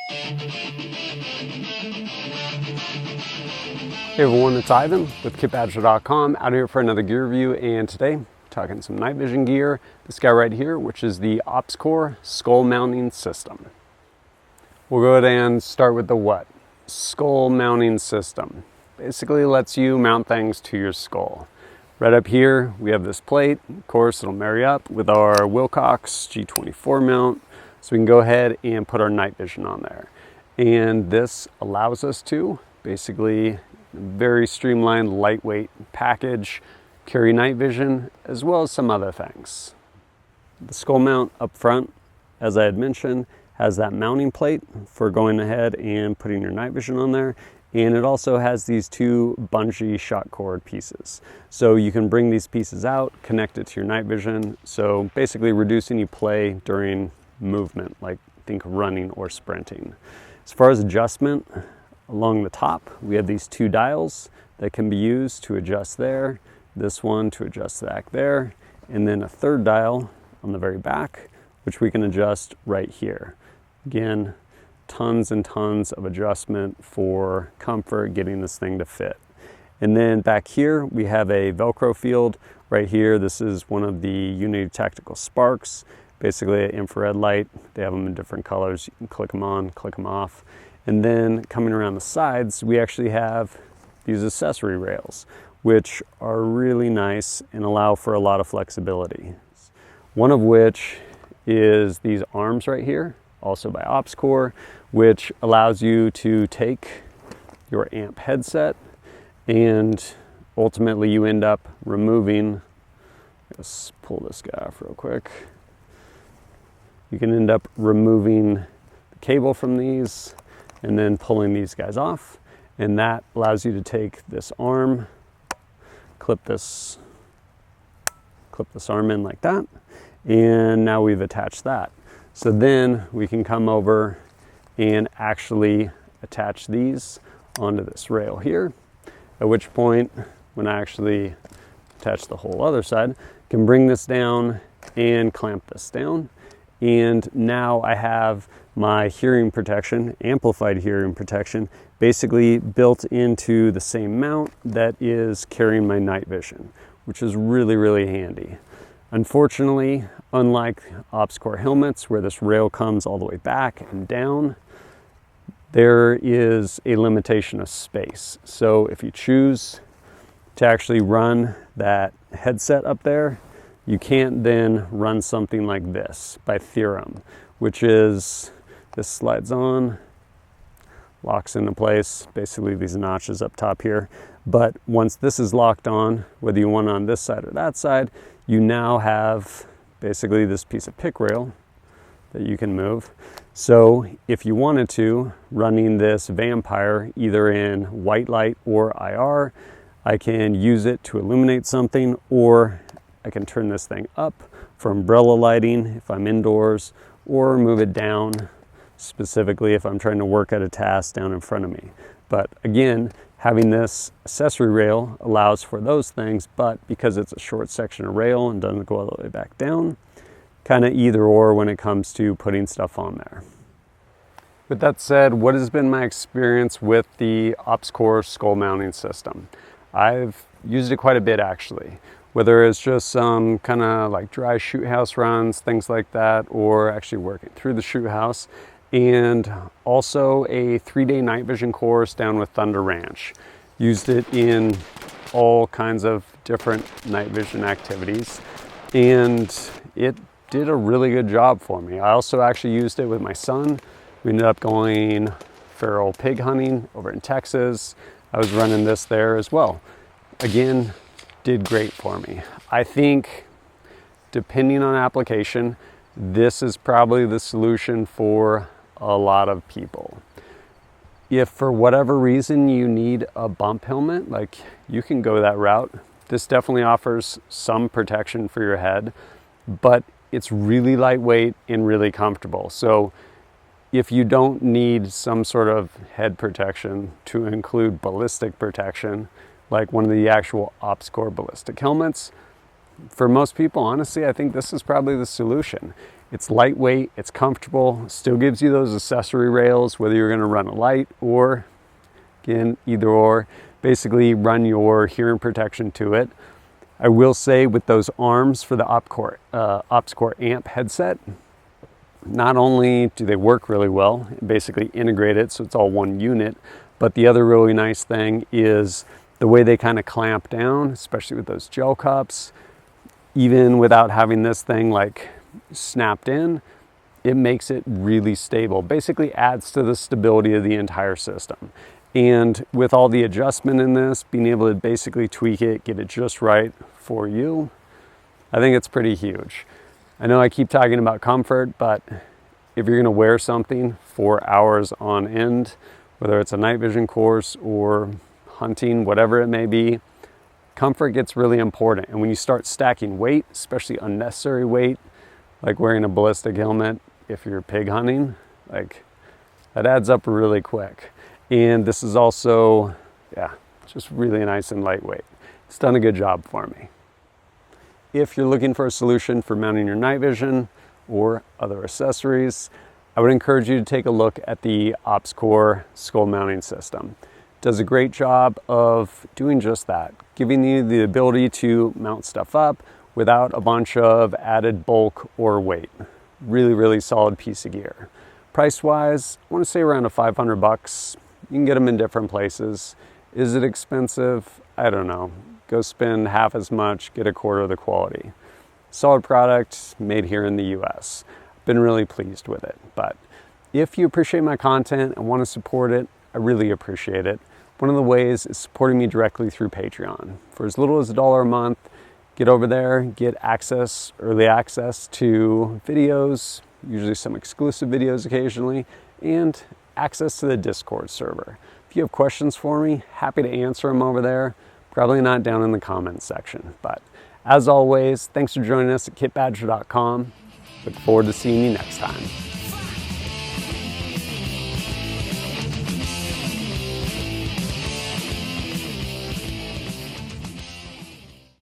Hey everyone, it's Ivan with kitbadger.com, out here for another gear review, and today talking some night vision gear. This guy right here, which is the OpsCore skull mounting system. We'll go ahead and start with the what? Skull mounting system. Basically lets you mount things to your skull. Right up here we have this plate. Of course it'll marry up with our Wilcox G24 mount, so we can go ahead and put our night vision on there. And this allows us to basically very streamlined, lightweight package, carry night vision, as well as some other things. The skull mount up front, as I had mentioned, has that mounting plate for going ahead and putting your night vision on there. And it also has these two bungee shot cord pieces. So you can bring these pieces out, connect it to your night vision. So basically reduce any play during movement, like think running or sprinting. As far as adjustment, along the top, we have these two dials that can be used to adjust there, this one to adjust back there, and then a third dial on the very back, which we can adjust right here. Again, tons and tons of adjustment for comfort, getting this thing to fit. And then back here, we have a Velcro field right here. This is one of the Unity Tactical Sparks, basically an infrared light. They have them in different colors. You can click them on, click them off. And then coming around the sides, we actually have these accessory rails, which are really nice and allow for a lot of flexibility. One of which is these arms right here, also by OpsCore, which allows you to take your amp headset and ultimately you end up removing, let's pull this guy off real quick. You can end up removing the cable from these and then pulling these guys off, and that allows you to take this arm, clip this arm in like that, and now we've attached that. So then we can come over and actually attach these onto this rail here, at which point when I actually attach the whole other side, I can bring this down and clamp this down. And now I have my hearing protection, amplified hearing protection, basically built into the same mount that is carrying my night vision, which is really, really handy. Unfortunately, unlike OpsCore helmets, where this rail comes all the way back and down, there is a limitation of space. So if you choose to actually run that headset up there, you can't then run something like this by theorem, which is this slides on, locks into place, basically these notches up top here. But once this is locked on, whether you want it on this side or that side, you now have basically this piece of pick rail that you can move. So if you wanted to, running this Vampire either in white light or IR, I can use it to illuminate something, or I can turn this thing up for umbrella lighting if I'm indoors, or move it down specifically if I'm trying to work at a task down in front of me. But again, having this accessory rail allows for those things, but because it's a short section of rail and doesn't go all the way back down, kind of either or when it comes to putting stuff on there. With that said, what has been my experience with the OpsCore skull mounting system? I've used it quite a bit actually. Whether it's just some kind of like dry shoot house runs, things like that, or actually working through the shoot house, and also a 3-day night vision course down with Thunder Ranch. Used it in all kinds of different night vision activities, and it did a really good job for me. I also actually used it with my son. We ended up going feral pig hunting over in Texas. I was running this there as well. Again, did great for me. I think depending on application, this is probably the solution for a lot of people. If for whatever reason you need a bump helmet, like you can go that route. This definitely offers some protection for your head, but it's really lightweight and really comfortable. So if you don't need some sort of head protection to include ballistic protection, like one of the actual OpsCore ballistic helmets, for most people, honestly, I think this is probably the solution. It's lightweight, it's comfortable, still gives you those accessory rails, whether you're gonna run a light or, again, either or, basically run your hearing protection to it. I will say with those arms for the OpsCore amp headset, not only do they work really well, basically integrated so it's all one unit, but the other really nice thing is the way they kind of clamp down, especially with those gel cups. Even without having this thing like snapped in, it makes it really stable. Basically adds to the stability of the entire system. And with all the adjustment in this, being able to basically tweak it, get it just right for you, I think it's pretty huge. I know I keep talking about comfort, but if you're gonna wear something for hours on end, whether it's a night vision course or hunting, whatever it may be, comfort gets really important. And when you start stacking weight, especially unnecessary weight, like wearing a ballistic helmet if you're pig hunting, like that adds up really quick. And this is also, yeah, just really nice and lightweight. It's done a good job for me. If you're looking for a solution for mounting your night vision or other accessories, I would encourage you to take a look at the OpsCore skull mounting system. It does a great job of doing just that, giving you the ability to mount stuff up without a bunch of added bulk or weight. Really, really solid piece of gear. Price-wise, I want to say around $500. You can get them in different places. Is it expensive? I don't know. Go spend half as much, get a quarter of the quality. Solid product made here in the US. Been really pleased with it. But if you appreciate my content and want to support it, I really appreciate it. One of the ways is supporting me directly through Patreon. For as little as $1 a month, get over there, get access, early access to videos, usually some exclusive videos occasionally, and access to the Discord server. If you have questions for me, happy to answer them over there. Probably not down in the comments section. But as always, thanks for joining us at kitbadger.com. Look forward to seeing you next time.